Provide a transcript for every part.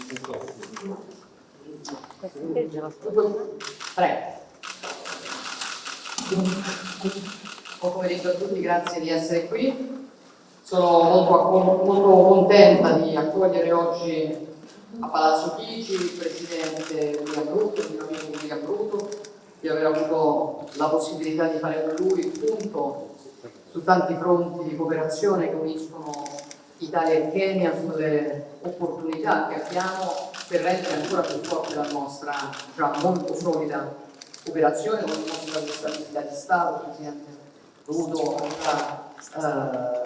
Prego. Buon pomeriggio a tutti, grazie di essere qui. Sono molto contenta di accogliere oggi a Palazzo Chigi il Presidente William Ruto, il mio amico William Ruto, di aver avuto la possibilità di fare con lui il punto su tanti fronti di cooperazione che uniscono Italia e Kenya, sulle opportunità che abbiamo per rendere ancora più forte la nostra già molto solida cooperazione con il nostro stabilità di Stato. Il Presidente Ruto ha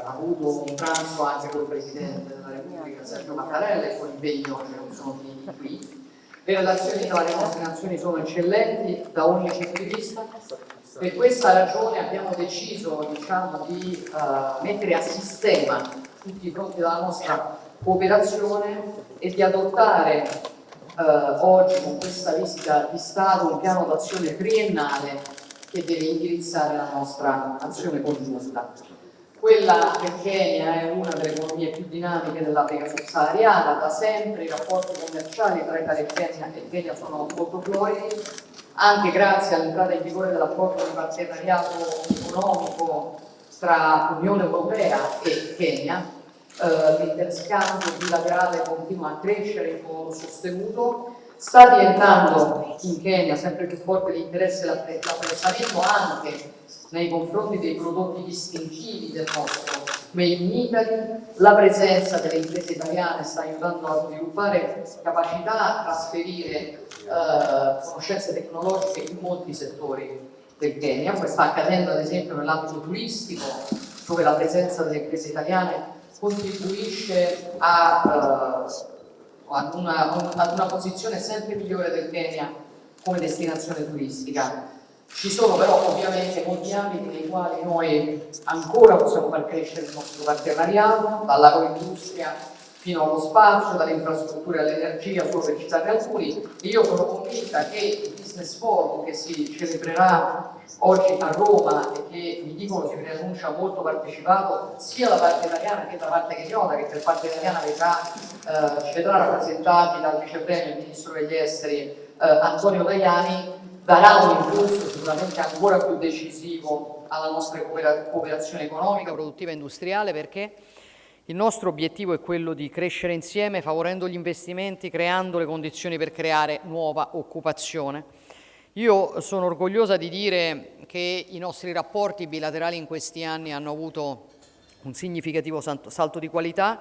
avuto un pranzo anche con il Presidente della Repubblica Sergio Mattarella e con impegni oggi non sono finiti qui. Le relazioni tra le nostre nazioni sono eccellenti da ogni punto di vista. Per questa ragione abbiamo deciso di mettere a sistema tutti i fronti della nostra cooperazione e di adottare oggi con questa visita di Stato un piano d'azione triennale che deve indirizzare la nostra azione congiunta. Quella del Kenya è una delle economie più dinamiche dell'Africa subsahariana, da sempre i rapporti commerciali tra Italia e il Kenya sono molto floridi, anche grazie all'entrata in vigore dell'accordo di partenariato economico tra Unione Europea e Kenya. L'interscambio bilaterale continua a crescere in modo sostenuto. Sta diventando in Kenya sempre più forte l'interesse e l'apprezzamento anche nei confronti dei prodotti distintivi del nostro Made in Italy. La presenza delle imprese italiane sta aiutando a sviluppare capacità, a trasferire conoscenze tecnologiche in molti settori del Kenya. Questo sta accadendo ad esempio nell'ambito turistico, dove la presenza delle imprese italiane contribuisce ad una posizione sempre migliore del Kenya come destinazione turistica. Ci sono però ovviamente molti ambiti nei quali noi ancora possiamo far crescere il nostro partenariato, dall'agroindustria fino allo spazio, dalle infrastrutture all'energia, solo per citarne alcuni. E io sono convinta che il Business Forum che si celebrerà oggi a Roma e che mi dicono si preannuncia molto partecipato sia da parte italiana che da parte kenyota, che per parte italiana ci vedrà rappresentati dal vice premier e ministro degli esteri Antonio Tajani, darà un impulso sicuramente ancora più decisivo alla nostra cooperazione economica, produttiva e industriale, perché il nostro obiettivo è quello di crescere insieme, favorendo gli investimenti, creando le condizioni per creare nuova occupazione. Io sono orgogliosa di dire che i nostri rapporti bilaterali in questi anni hanno avuto un significativo salto di qualità,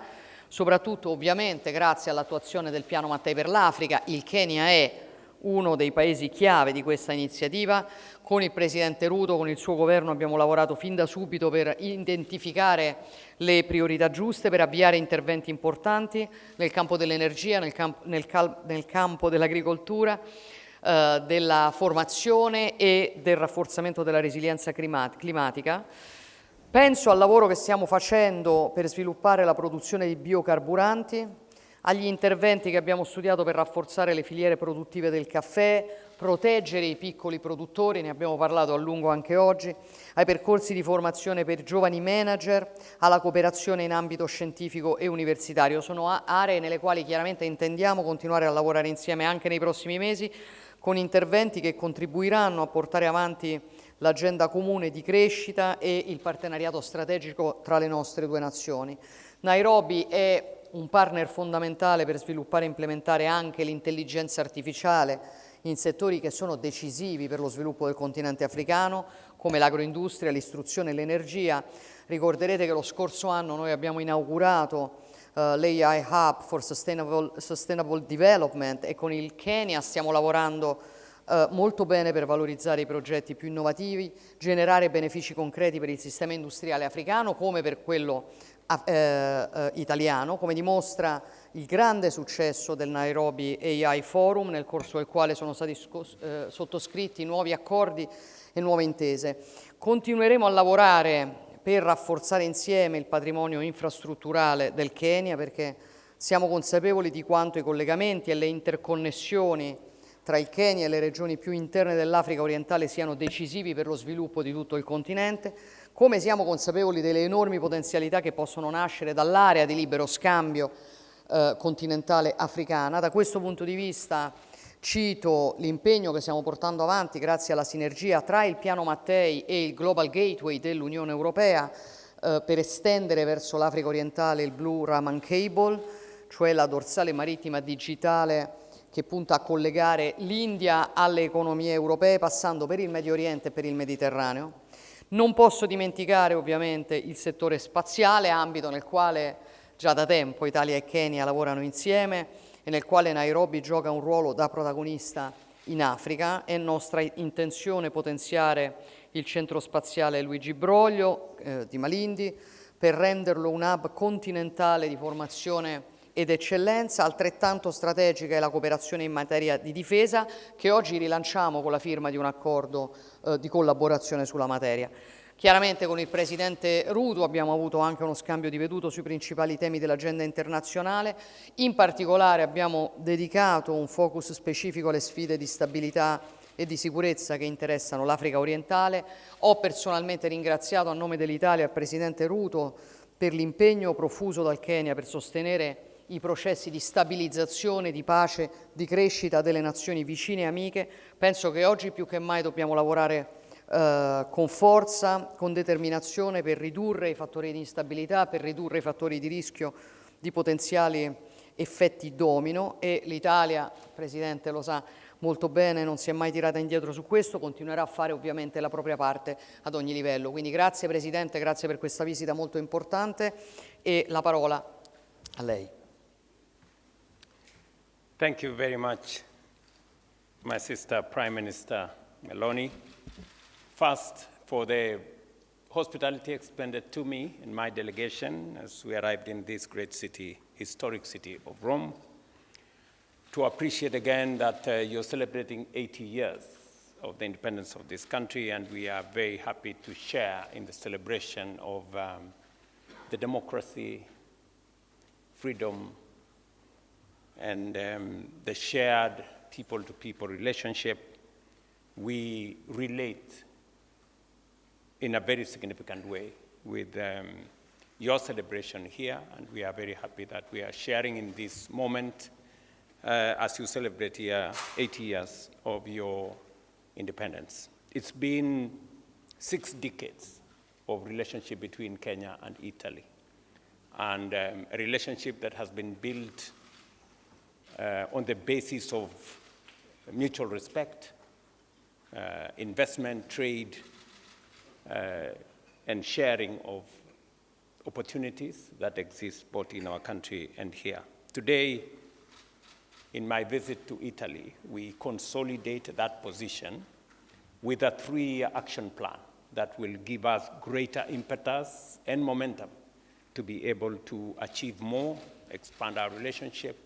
soprattutto ovviamente grazie all'attuazione del piano Mattei per l'Africa. Il Kenya è uno dei paesi chiave di questa iniziativa. Con il Presidente Ruto, con il suo governo abbiamo lavorato fin da subito per identificare le priorità giuste, per avviare interventi importanti nel campo dell'energia, nel campo dell'agricoltura, della formazione e del rafforzamento della resilienza climatica. Penso al lavoro che stiamo facendo per sviluppare la produzione di biocarburanti, agli interventi che abbiamo studiato per rafforzare le filiere produttive del caffè, proteggere i piccoli produttori, ne abbiamo parlato a lungo anche oggi, ai percorsi di formazione per giovani manager, alla cooperazione in ambito scientifico e universitario. Sono aree nelle quali chiaramente intendiamo continuare a lavorare insieme anche nei prossimi mesi, con interventi che contribuiranno a portare avanti l'agenda comune di crescita e il partenariato strategico tra le nostre due nazioni. Nairobi è un partner fondamentale per sviluppare e implementare anche l'intelligenza artificiale in settori che sono decisivi per lo sviluppo del continente africano, come l'agroindustria, l'istruzione e l'energia. Ricorderete che lo scorso anno noi abbiamo inaugurato l'AI Hub for Sustainable Development e con il Kenya stiamo lavorando molto bene per valorizzare i progetti più innovativi, generare benefici concreti per il sistema industriale africano come per quello italiano, come dimostra il grande successo del Nairobi AI Forum, nel corso del quale sono stati sottoscritti nuovi accordi e nuove intese. Continueremo a lavorare per rafforzare insieme il patrimonio infrastrutturale del Kenya, perché siamo consapevoli di quanto i collegamenti e le interconnessioni tra il Kenya e le regioni più interne dell'Africa orientale siano decisivi per lo sviluppo di tutto il continente, come siamo consapevoli delle enormi potenzialità che possono nascere dall'area di libero scambio continentale africana. Da questo punto di vista cito l'impegno che stiamo portando avanti grazie alla sinergia tra il Piano Mattei e il Global Gateway dell'Unione Europea per estendere verso l'Africa orientale il Blue Raman Cable, cioè la dorsale marittima digitale che punta a collegare l'India alle economie europee passando per il Medio Oriente e per il Mediterraneo. Non posso dimenticare ovviamente il settore spaziale, ambito nel quale già da tempo Italia e Kenya lavorano insieme e nel quale Nairobi gioca un ruolo da protagonista in Africa. È nostra intenzione potenziare il centro spaziale Luigi Broglio di Malindi per renderlo un hub continentale di formazione ed eccellenza. Altrettanto strategica è la cooperazione in materia di difesa, che oggi rilanciamo con la firma di un accordo di collaborazione sulla materia. Chiaramente con il Presidente Ruto abbiamo avuto anche uno scambio di vedute sui principali temi dell'agenda internazionale. In particolare abbiamo dedicato un focus specifico alle sfide di stabilità e di sicurezza che interessano l'Africa orientale. Ho personalmente ringraziato a nome dell'Italia il Presidente Ruto per l'impegno profuso dal Kenya per sostenere i processi di stabilizzazione, di pace, di crescita delle nazioni vicine e amiche. Penso che oggi più che mai dobbiamo lavorare con forza, con determinazione per ridurre i fattori di instabilità, per ridurre i fattori di rischio di potenziali effetti domino, e l'Italia, Presidente lo sa molto bene, non si è mai tirata indietro su questo, continuerà a fare ovviamente la propria parte ad ogni livello. Quindi grazie Presidente, grazie per questa visita molto importante e la parola a lei. Thank you very much, my sister Prime Minister Meloni. First, for the hospitality extended to me and my delegation as we arrived in this great city, historic city of Rome, to appreciate again that you're celebrating 80 years of the independence of this country, and we are very happy to share in the celebration of the democracy, freedom, and the shared people-to-people relationship. We relate in a very significant way with your celebration here, and we are very happy that we are sharing in this moment as you celebrate here 80 years of your independence. It's been 6 decades of relationship between Kenya and Italy, and a relationship that has been built on the basis of mutual respect, investment, trade, and sharing of opportunities that exist both in our country and here. Today, in my visit to Italy, we consolidate that position with a 3-year action plan that will give us greater impetus and momentum to be able to achieve more, expand our relationship,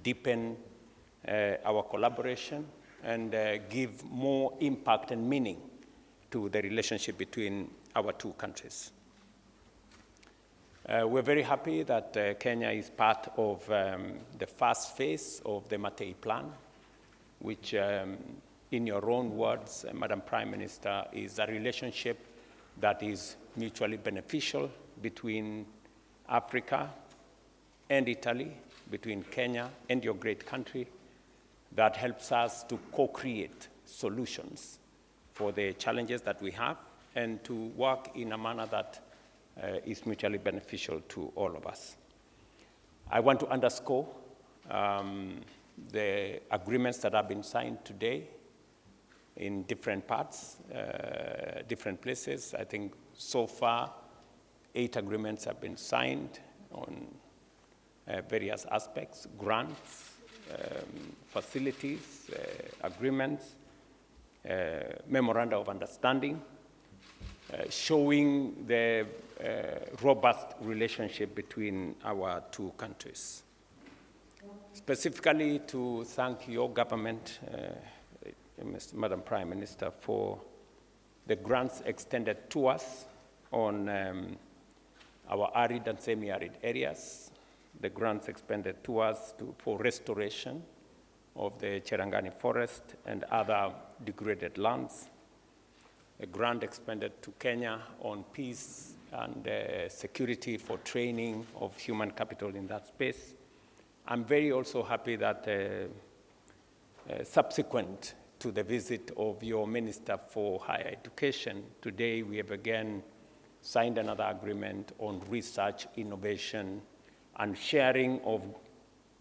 deepen our collaboration, and give more impact and meaning to the relationship between our 2 countries. We're very happy that Kenya is part of the first phase of the Mattei Plan, which, in your own words, Madam Prime Minister, is a relationship that is mutually beneficial between Africa and Italy, between Kenya and your great country, that helps us to co-create solutions for the challenges that we have and to work in a manner that is mutually beneficial to all of us. I want to underscore the agreements that have been signed today in different parts, different places. I think so far 8 agreements have been signed on various aspects, grants, facilities, agreements, memoranda of understanding, showing the robust relationship between our 2 countries. Specifically to thank your government, Madam Prime Minister, for the grants extended to us on our arid and semi-arid areas, the grants expended to us for restoration of the Cherangani forest and other degraded lands, a grant expended to Kenya on peace and security for training of human capital in that space, I'm very also happy that subsequent to the visit of your Minister for Higher Education, today we have again signed another agreement on research, innovation, and sharing of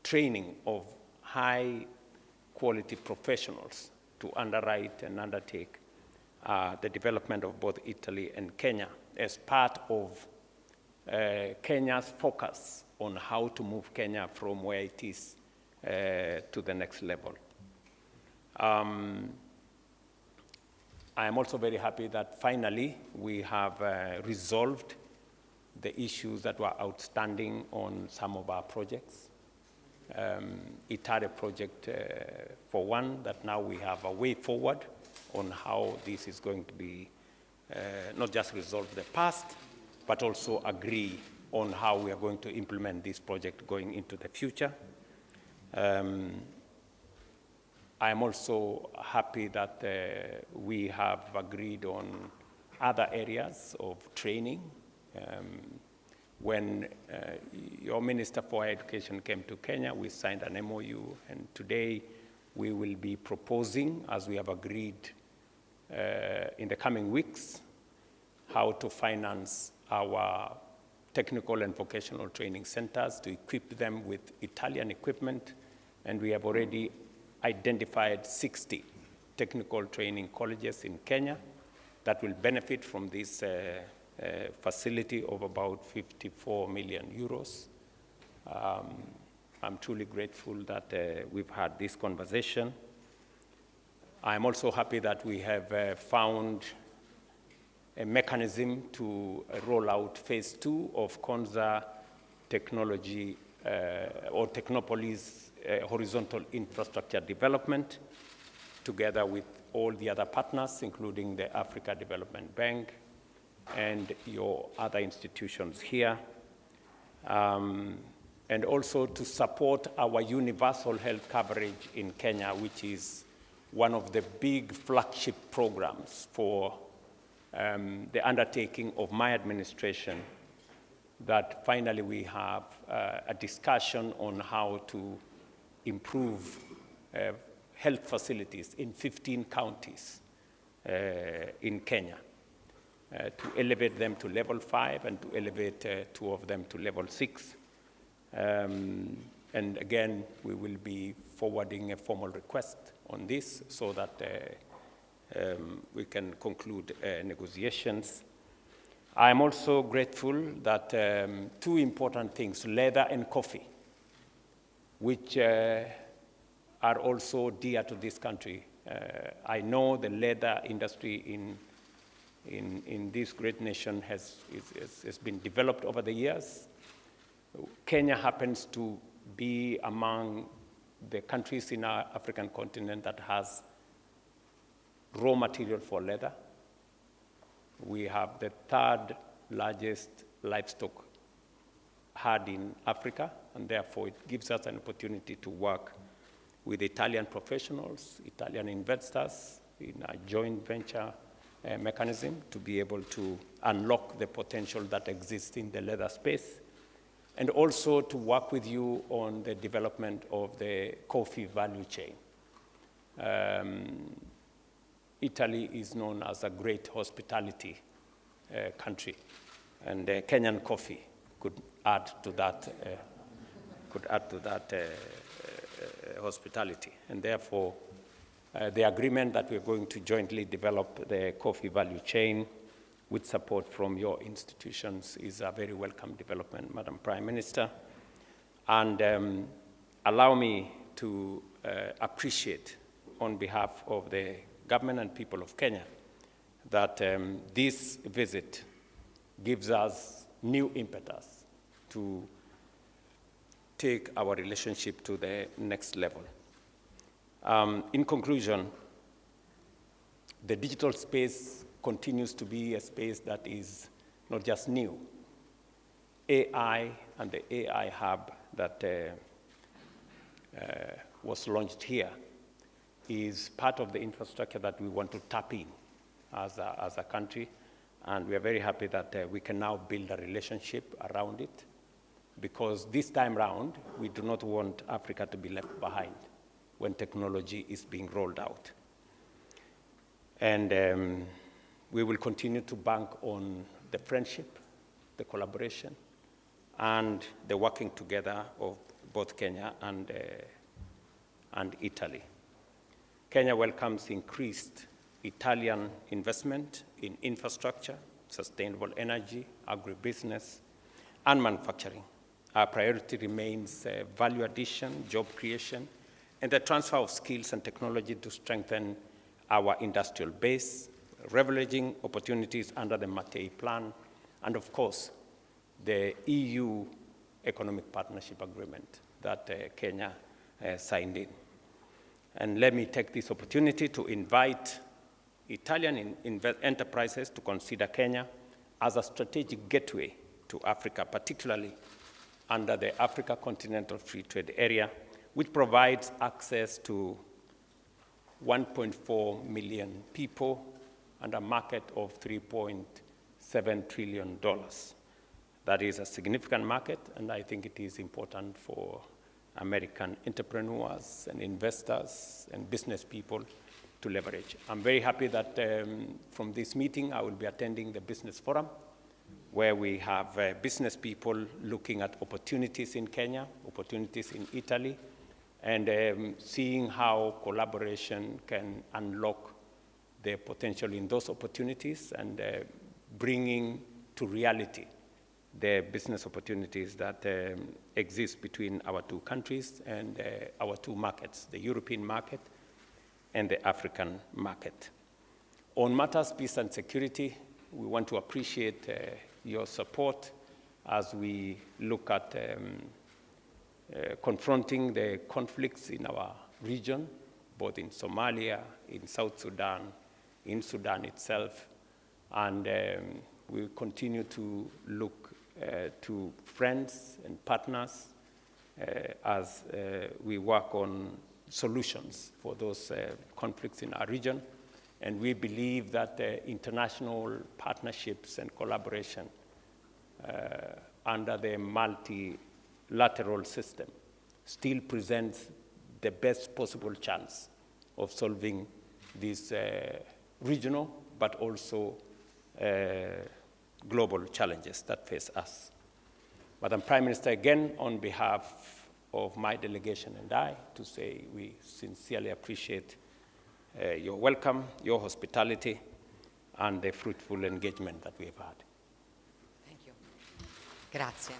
training of high-quality professionals to underwrite and undertake the development of both Italy and Kenya as part of Kenya's focus on how to move Kenya from where it is to the next level. I am also very happy that finally we have resolved the issues that were outstanding on some of our projects. ITARE project, for one, that now we have a way forward on how this is going to be not just resolve the past, but also agree on how we are going to implement this project going into the future. I am also happy that we have agreed on other areas of training. When your Minister for Education came to Kenya, we signed an MOU, and today we will be proposing, as we have agreed in the coming weeks, how to finance our technical and vocational training centers to equip them with Italian equipment, and we have already identified 60 technical training colleges in Kenya that will benefit from this facility of about 54 million euros. I'm truly grateful that we've had this conversation. I'm also happy that we have found a mechanism to roll out phase 2 of Konza technology or Technopolis horizontal infrastructure development, together with all the other partners, including the Africa Development Bank and your other institutions here, and also to support our universal health coverage in Kenya, which is one of the big flagship programs for the undertaking of my administration, that finally we have a discussion on how to improve health facilities in 15 counties in Kenya, to elevate them to level 5 and to elevate 2 of them to level 6. And again, we will be forwarding a formal request on this so that we can conclude negotiations. I am also grateful that 2 important things, leather and coffee, which are also dear to this country. I know the leather industry in this great nation has been developed over the years. Kenya happens to be among the countries in our African continent that has raw material for leather. We have the 3rd largest livestock herd in Africa, and therefore it gives us an opportunity to work with Italian professionals, Italian investors in a joint venture mechanism to be able to unlock the potential that exists in the leather space, and also to work with you on the development of the coffee value chain. Italy is known as a great hospitality country, and Kenyan coffee could add to that hospitality. And therefore, the agreement that we're going to jointly develop the coffee value chain with support from your institutions is a very welcome development, Madam Prime Minister. And allow me to appreciate on behalf of the government and people of Kenya that this visit gives us new impetus to take our relationship to the next level. In conclusion, the digital space continues to be a space that is not just new. AI and the AI hub that was launched here is part of the infrastructure that we want to tap in as a country, and we are very happy that we can now build a relationship around it, because this time round, we do not want Africa to be left behind when technology is being rolled out. And we will continue to bank on the friendship, the collaboration, and the working together of both Kenya and Italy. Kenya welcomes increased Italian investment in infrastructure, sustainable energy, agribusiness, and manufacturing. Our priority remains value addition, job creation, and the transfer of skills and technology to strengthen our industrial base, leveraging opportunities under the Mattei Plan, and of course, the EU Economic Partnership Agreement that Kenya signed in. And let me take this opportunity to invite Italian enterprises to consider Kenya as a strategic gateway to Africa, particularly under the Africa Continental Free Trade Area, which provides access to 1.4 million people and a market of $3.7 trillion. That is a significant market, and I think it is important for American entrepreneurs and investors and business people to leverage. I'm very happy that from this meeting, I will be attending the Business Forum, where we have business people looking at opportunities in Kenya, opportunities in Italy, and seeing how collaboration can unlock the potential in those opportunities and bringing to reality the business opportunities that exist between our two countries and our two markets, the European market and the African market. On matters peace and security, we want to appreciate your support as we look at confronting the conflicts in our region, both in Somalia, in South Sudan, in Sudan itself, and we continue to look to friends and partners as we work on solutions for those conflicts in our region. And we believe that international partnerships and collaboration under the multilateral system still presents the best possible chance of solving these regional but also global challenges that face us. Madam Prime Minister, again, on behalf of my delegation and I, to say we sincerely appreciate your welcome, your hospitality, and the fruitful engagement that we have had. Thank you. Grazie.